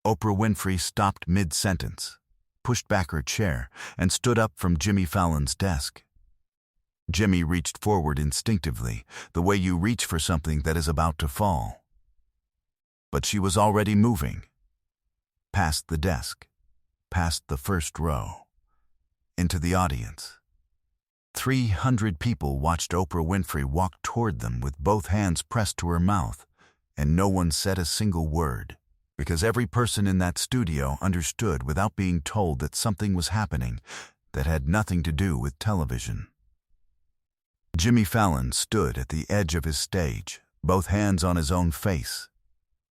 Oprah Winfrey stopped mid-sentence, pushed back her chair, and stood up from Jimmy Fallon's desk. Jimmy reached forward instinctively, the way you reach for something that is about to fall. But she was already moving. Past the desk, past the first row, into the audience. 300 people watched Oprah Winfrey walk toward them with both hands pressed to her mouth, and no one said a single word, because every person in that studio understood without being told that something was happening that had nothing to do with television. Jimmy Fallon stood at the edge of his stage, both hands on his own face,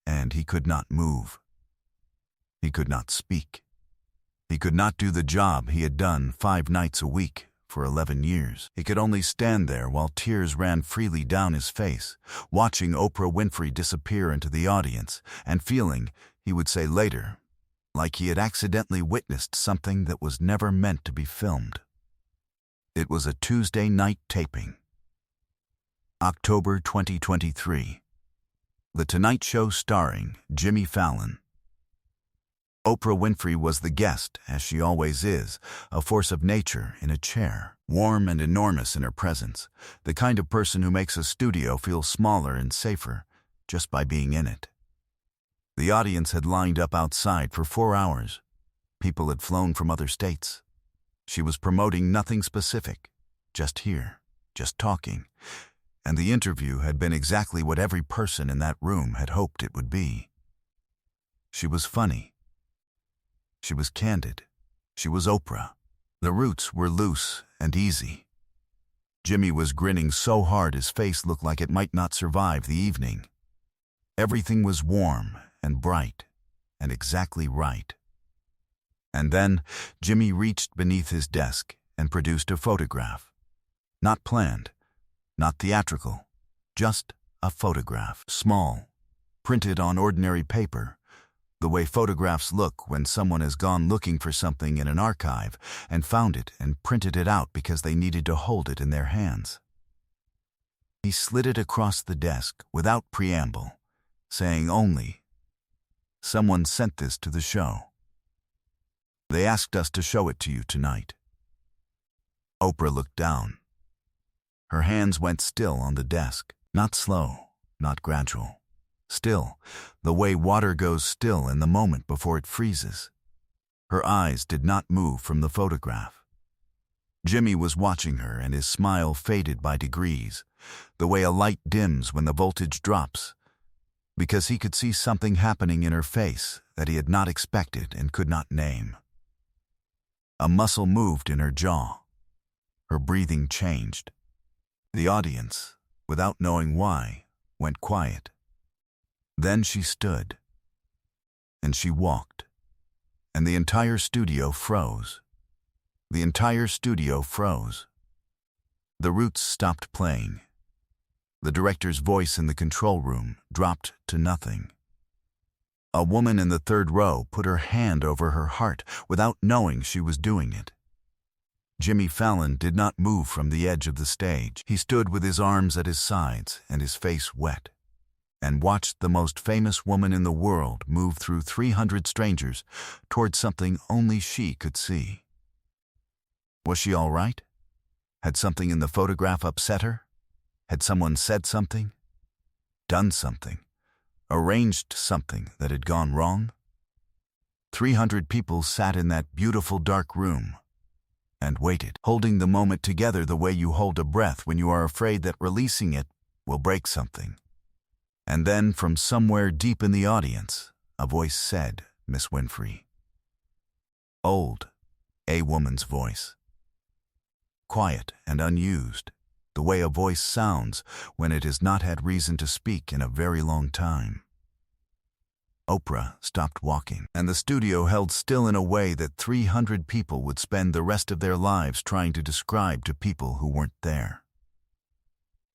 and he could not move. He could not speak. He could not do the job he had done 5 nights a week for 11 years. He could only stand there while tears ran freely down his face, watching Oprah Winfrey disappear into the audience and feeling, he would say later, like he had accidentally witnessed something that was never meant to be filmed. It was a Tuesday night taping. October 2023. The Tonight Show starring Jimmy Fallon. Oprah Winfrey was the guest, as she always is, a force of nature in a chair, warm and enormous in her presence, the kind of person who makes a studio feel smaller and safer just by being in it. The audience had lined up outside for 4 hours. People had flown from other states. She was promoting nothing specific, just here, just talking, and the interview had been exactly what every person in that room had hoped it would be. She was funny. She was candid. She was Oprah. The roots were loose and easy. Jimmy was grinning so hard his face looked like it might not survive the evening. Everything was warm and bright and exactly right. And then Jimmy reached beneath his desk and produced a photograph. Not planned, not theatrical, just a photograph. Small, printed on ordinary paper, the way photographs look when someone has gone looking for something in an archive and found it and printed it out because they needed to hold it in their hands. He slid it across the desk without preamble, saying only, "Someone sent this to the show. They asked us to show it to you tonight." Oprah looked down. Her hands went still on the desk, not slow, not gradual. Still, the way water goes still in the moment before it freezes. Her eyes did not move from the photograph. Jimmy was watching her and his smile faded by degrees, the way a light dims when the voltage drops, because he could see something happening in her face that he had not expected and could not name. A muscle moved in her jaw. Her breathing changed. The audience, without knowing why, went quiet. Then she stood, and she walked, and the entire studio froze. The entire studio froze. The Roots stopped playing. The director's voice in the control room dropped to nothing. A woman in the 3rd row put her hand over her heart without knowing she was doing it. Jimmy Fallon did not move from the edge of the stage. He stood with his arms at his sides and his face wet, and watched the most famous woman in the world move through 300 strangers toward something only she could see. Was she all right? Had something in the photograph upset her? Had someone said something? Done something? Arranged something that had gone wrong? 300 people sat in that beautiful dark room and waited, holding the moment together the way you hold a breath when you are afraid that releasing it will break something. And then, from somewhere deep in the audience, a voice said, "Miss Winfrey." Old, a woman's voice. Quiet and unused, the way a voice sounds when it has not had reason to speak in a very long time. Oprah stopped walking, and the studio held still in a way that 300 people would spend the rest of their lives trying to describe to people who weren't there.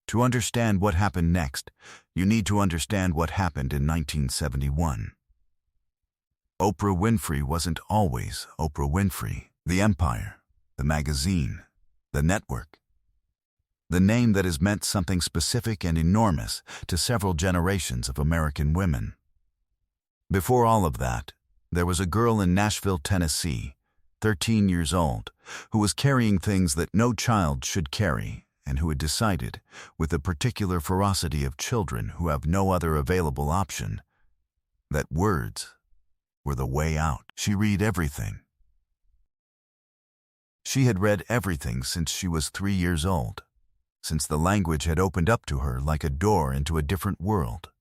To understand what happened next, you need to understand what happened in 1971. Oprah Winfrey wasn't always Oprah Winfrey. The empire, the magazine, the network. The name that has meant something specific and enormous to several generations of American women. Before all of that, There was a girl in Nashville, Tennessee, 13 years old, who was carrying things that no child should carry, and who had decided, with the particular ferocity of children who have no other available option, that words were the way out. She read everything. She had read everything since she was 3 years old, since the language had opened up to her like a door into a different world,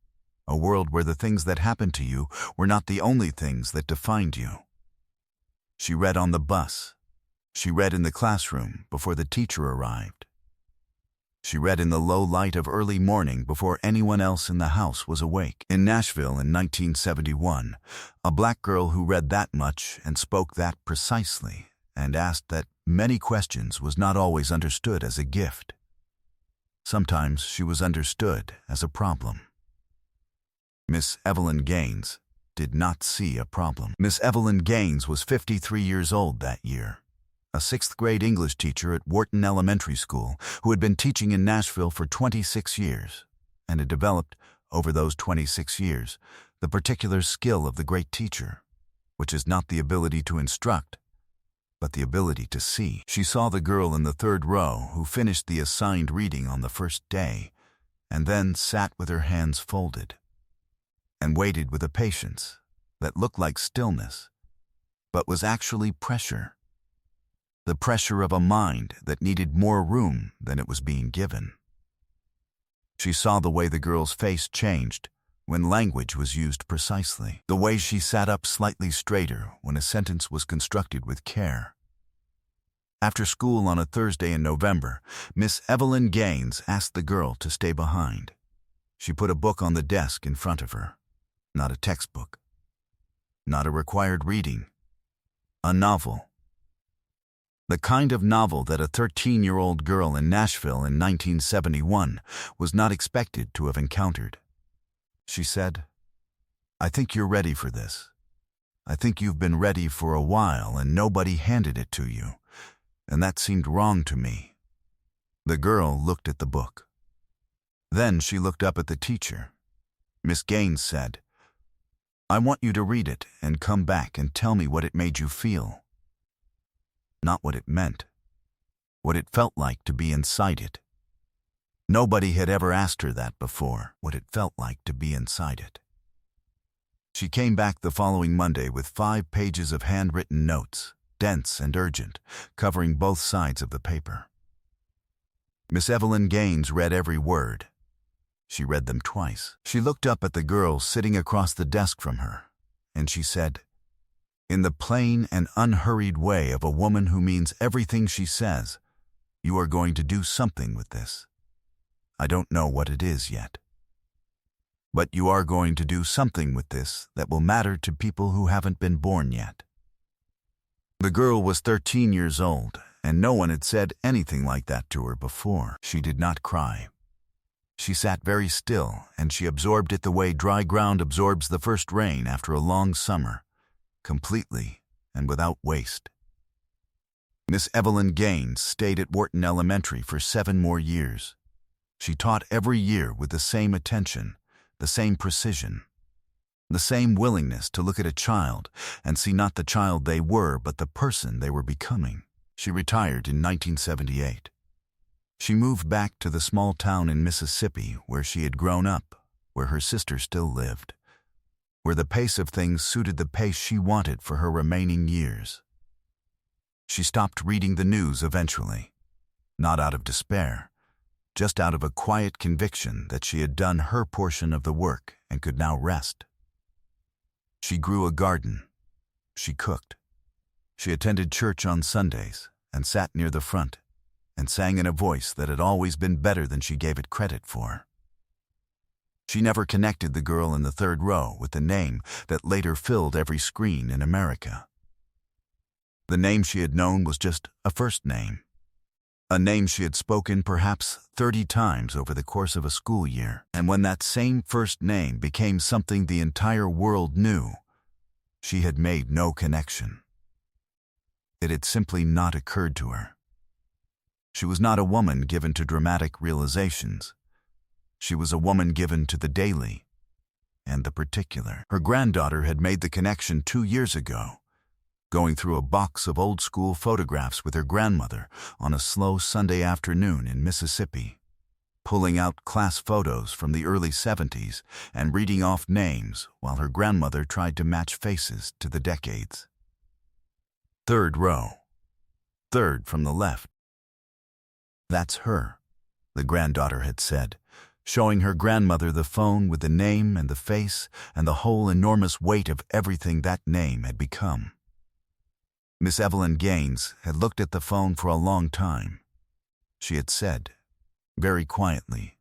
a world where the things that happened to you were not the only things that defined you. She read on the bus. She read in the classroom before the teacher arrived. She read in the low light of early morning before anyone else in the house was awake. In Nashville in 1971, a black girl who read that much and spoke that precisely and asked that many questions was not always understood as a gift. Sometimes she was understood as a problem. Miss Evelyn Gaines did not see a problem. Miss Evelyn Gaines was 53 years old that year, a 6th grade English teacher at Wharton Elementary School who had been teaching in Nashville for 26 years and had developed, over those 26 years, the particular skill of the great teacher, which is not the ability to instruct, but the ability to see. She saw the girl in the 3rd row who finished the assigned reading on the first day and then sat with her hands folded and waited with a patience that looked like stillness, but was actually pressure. The pressure of a mind that needed more room than it was being given. She saw the way the girl's face changed when language was used precisely, the way she sat up slightly straighter when a sentence was constructed with care. After school on a Thursday in November, Miss Evelyn Gaines asked the girl to stay behind. She put a book on the desk in front of her. Not a textbook. Not a required reading. A novel. The kind of novel that a 13-year-old girl in Nashville in 1971 was not expected to have encountered. She said, "I think you're ready for this. I think you've been ready for a while and nobody handed it to you, and that seemed wrong to me." The girl looked at the book. Then she looked up at the teacher. Miss Gaines said, "I want you to read it and come back and tell me what it made you feel." Not what it meant, what it felt like to be inside it. Nobody had ever asked her that before, what it felt like to be inside it. She came back the following Monday with 5 pages of handwritten notes, dense and urgent, covering both sides of the paper. Miss Evelyn Gaines read every word. She read them twice. She looked up at the girl sitting across the desk from her, and she said, in the plain and unhurried way of a woman who means everything she says, "You are going to do something with this. I don't know what it is yet. But you are going to do something with this that will matter to people who haven't been born yet." The girl was 13 years old, and no one had said anything like that to her before. She did not cry. She sat very still, and she absorbed it the way dry ground absorbs the first rain after a long summer, completely and without waste. Miss Evelyn Gaines stayed at Wharton Elementary for 7 more years. She taught every year with the same attention, the same precision, the same willingness to look at a child and see not the child they were, but the person they were becoming. She retired in 1978. She moved back to the small town in Mississippi where she had grown up, where her sister still lived, where the pace of things suited the pace she wanted for her remaining years. She stopped reading the news eventually, not out of despair, just out of a quiet conviction that she had done her portion of the work and could now rest. She grew a garden. She cooked. She attended church on Sundays and sat near the front and sang in a voice that had always been better than she gave it credit for. She never connected the girl in the 3rd row with the name that later filled every screen in America. The name she had known was just a first name, a name she had spoken perhaps 30 times over the course of a school year. And when that same first name became something the entire world knew, she had made no connection. It had simply not occurred to her. She was not a woman given to dramatic realizations. She was a woman given to the daily, and the particular. Her granddaughter had made the connection 2 years ago, going through a box of old-school photographs with her grandmother on a slow Sunday afternoon in Mississippi, pulling out class photos from the early 70s and reading off names while her grandmother tried to match faces to the decades. Third row. Third from the left. "That's her," the granddaughter had said, showing her grandmother the phone with the name and the face and the whole enormous weight of everything that name had become. Miss Evelyn Gaines had looked at the phone for a long time. She had said, very quietly,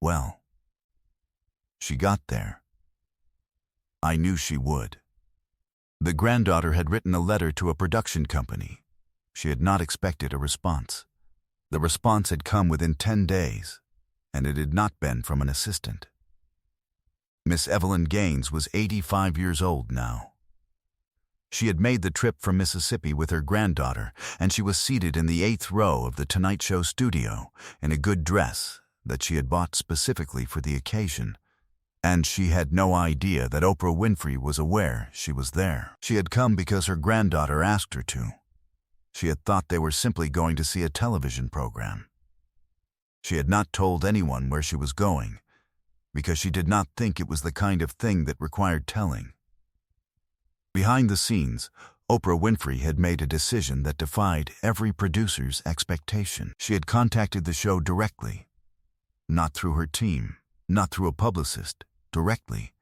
"Well." She got there. "I knew she would." The granddaughter had written a letter to a production company. She had not expected a response. The response had come within 10 days, and it had not been from an assistant. Miss Evelyn Gaines was 85 years old now. She had made the trip from Mississippi with her granddaughter, and she was seated in the 8th row of the Tonight Show studio in a good dress that she had bought specifically for the occasion, and she had no idea that Oprah Winfrey was aware she was there. She had come because her granddaughter asked her to. She had thought they were simply going to see a television program. She had not told anyone where she was going, because she did not think it was the kind of thing that required telling. Behind the scenes, Oprah Winfrey had made a decision that defied every producer's expectation. She had contacted the show directly, not through her team, not through a publicist, directly,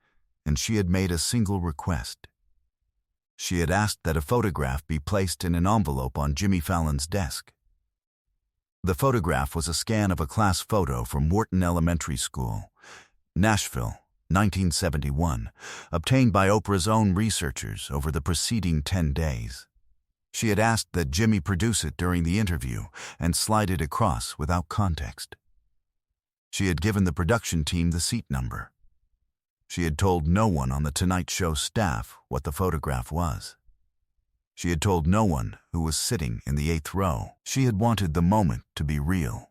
and she had made a single request. She had asked that a photograph be placed in an envelope on Jimmy Fallon's desk. The photograph was a scan of a class photo from Wharton Elementary School, Nashville, 1971, obtained by Oprah's own researchers over the preceding 10 days. She had asked that Jimmy produce it during the interview and slide it across without context. She had given the production team the seat number. She had told no one on the Tonight Show staff what the photograph was. She had told no one who was sitting in the 8th row. She had wanted the moment to be real,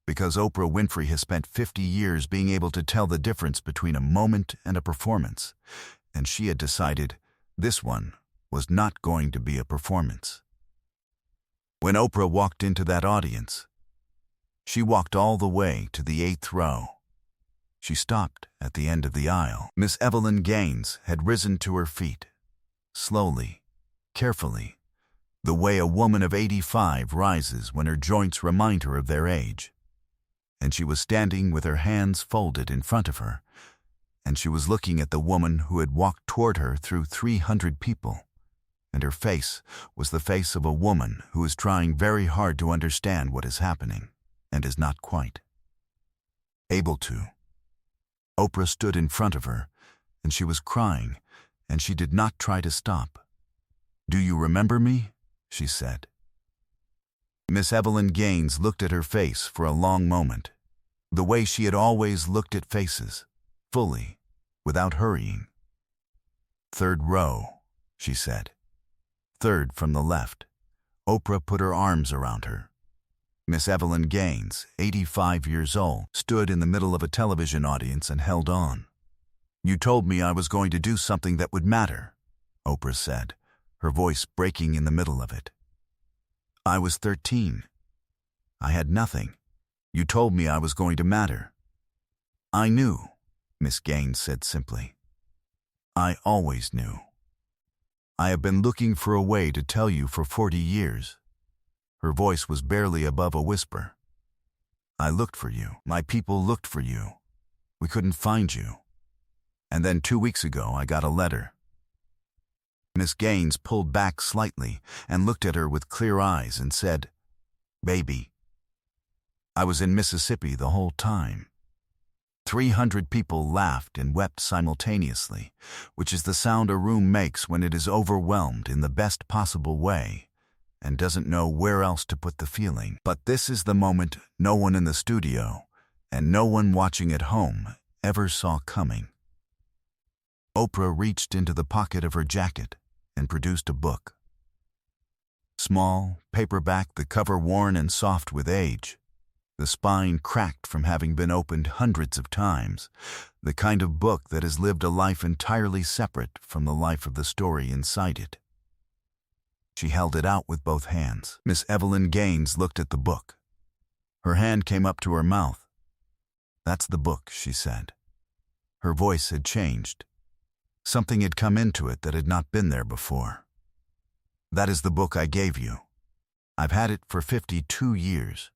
because Oprah Winfrey has spent 50 years being able to tell the difference between a moment and a performance, and she had decided this one was not going to be a performance. When Oprah walked into that audience, she walked all the way to the 8th row. She stopped at the end of the aisle. Miss Evelyn Gaines had risen to her feet, slowly, carefully, the way a woman of 85 rises when her joints remind her of their age. And she was standing with her hands folded in front of her, and she was looking at the woman who had walked toward her through 300 people, and her face was the face of a woman who is trying very hard to understand what is happening, and is not quite able to. Oprah stood in front of her, and she was crying, and she did not try to stop. "Do you remember me?" she said. Miss Evelyn Gaines looked at her face for a long moment, the way she had always looked at faces, fully, without hurrying. "Third row," she said. "Third from the left." Oprah put her arms around her. Miss Evelyn Gaines, 85 years old, stood in the middle of a television audience and held on. "You told me I was going to do something that would matter," Oprah said, her voice breaking in the middle of it. "I was 13. I had nothing. You told me I was going to matter." "I knew," Miss Gaines said simply. "I always knew. I have been looking for a way to tell you for 40 years. Her voice was barely above a whisper. "I looked for you. My people looked for you. We couldn't find you. And then 2 weeks ago I got a letter." Miss Gaines pulled back slightly and looked at her with clear eyes and said, "Baby, I was in Mississippi the whole time." 300 people laughed and wept simultaneously, which is the sound a room makes when it is overwhelmed in the best possible way and doesn't know where else to put the feeling. But this is the moment no one in the studio and no one watching at home ever saw coming. Oprah reached into the pocket of her jacket and produced a book. Small, paperback, the cover worn and soft with age. the spine cracked from having been opened hundreds of times, the kind of book that has lived a life entirely separate from the life of the story inside it. She held it out with both hands. Miss Evelyn Gaines looked at the book. Her hand came up to her mouth. "That's the book," she said. Her voice had changed. Something had come into it that had not been there before. "That is the book I gave you. I've had it for 52 years.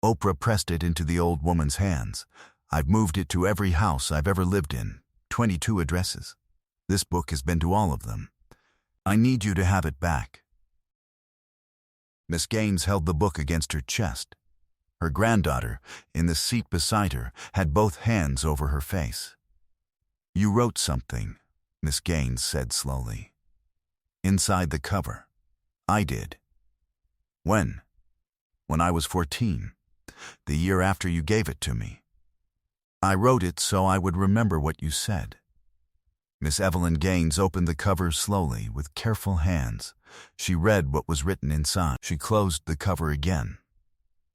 Oprah pressed it into the old woman's hands. "I've moved it to every house I've ever lived in, 22 addresses. This book has been to all of them. I need you to have it back." Miss Gaines held the book against her chest. Her granddaughter, in the seat beside her, had both hands over her face. "You wrote something," Miss Gaines said slowly. "Inside the cover." "I did." "When?" "When I was 14, the year after you gave it to me. I wrote it so I would remember what you said." Miss Evelyn Gaines opened the cover slowly with careful hands. She read what was written inside. She closed the cover again.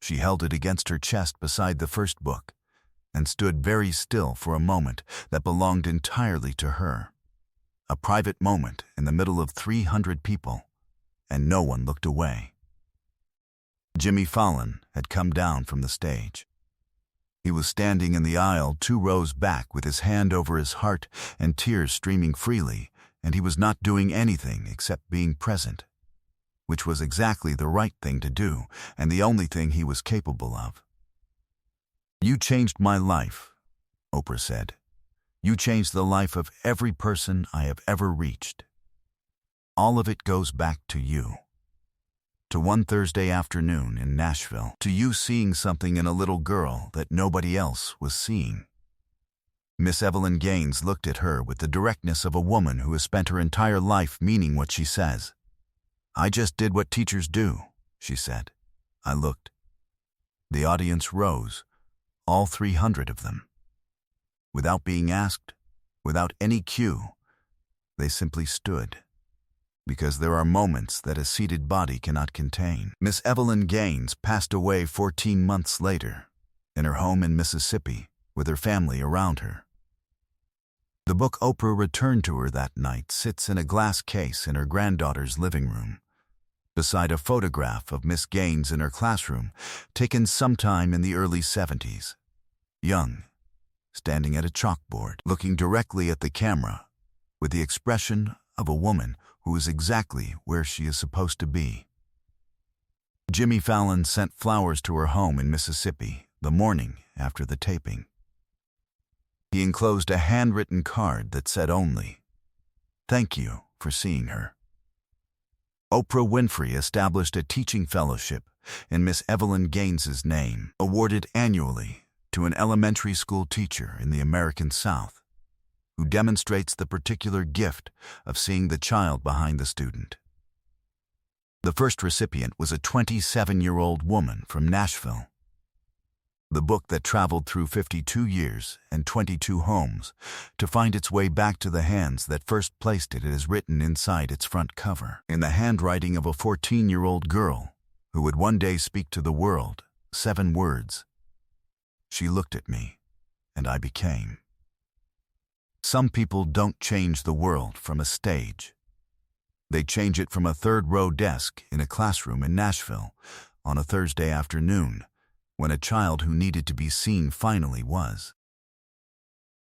She held it against her chest beside the first book and stood very still for a moment that belonged entirely to her. A private moment in the middle of 300 people, and no one looked away. Jimmy Fallon had come down from the stage. He was standing in the aisle 2 rows back with his hand over his heart and tears streaming freely, and he was not doing anything except being present, which was exactly the right thing to do and the only thing he was capable of. "You changed my life," Oprah said. "You changed the life of every person I have ever reached. All of it goes back to you. To one Thursday afternoon in Nashville, to you seeing something in a little girl that nobody else was seeing." Miss Evelyn Gaines looked at her with the directness of a woman who has spent her entire life meaning what she says. "I just did what teachers do," she said. I looked. The audience rose, all 300 of them. Without being asked, without any cue, they simply stood. Because there are moments that a seated body cannot contain. Miss Evelyn Gaines passed away 14 months later, in her home in Mississippi, with her family around her. The book Oprah returned to her that night sits in a glass case in her granddaughter's living room, beside a photograph of Miss Gaines in her classroom, taken sometime in the early 70s. Young, standing at a chalkboard, looking directly at the camera, with the expression of a woman who is exactly where she is supposed to be. Jimmy Fallon sent flowers to her home in Mississippi the morning after the taping. He enclosed a handwritten card that said only, "Thank you for seeing her." Oprah Winfrey established a teaching fellowship in Miss Evelyn Gaines's name, awarded annually to an elementary school teacher in the American South, who demonstrates the particular gift of seeing the child behind the student. The first recipient was a 27-year-old woman from Nashville. The book that traveled through 52 years and 22 homes to find its way back to the hands that first placed it is written inside its front cover, in the handwriting of a 14-year-old girl who would one day speak to the world 7 words. She looked at me, and I became. Some people don't change the world from a stage. They change it from a 3rd-row desk in a classroom in Nashville on a Thursday afternoon, when a child who needed to be seen finally was.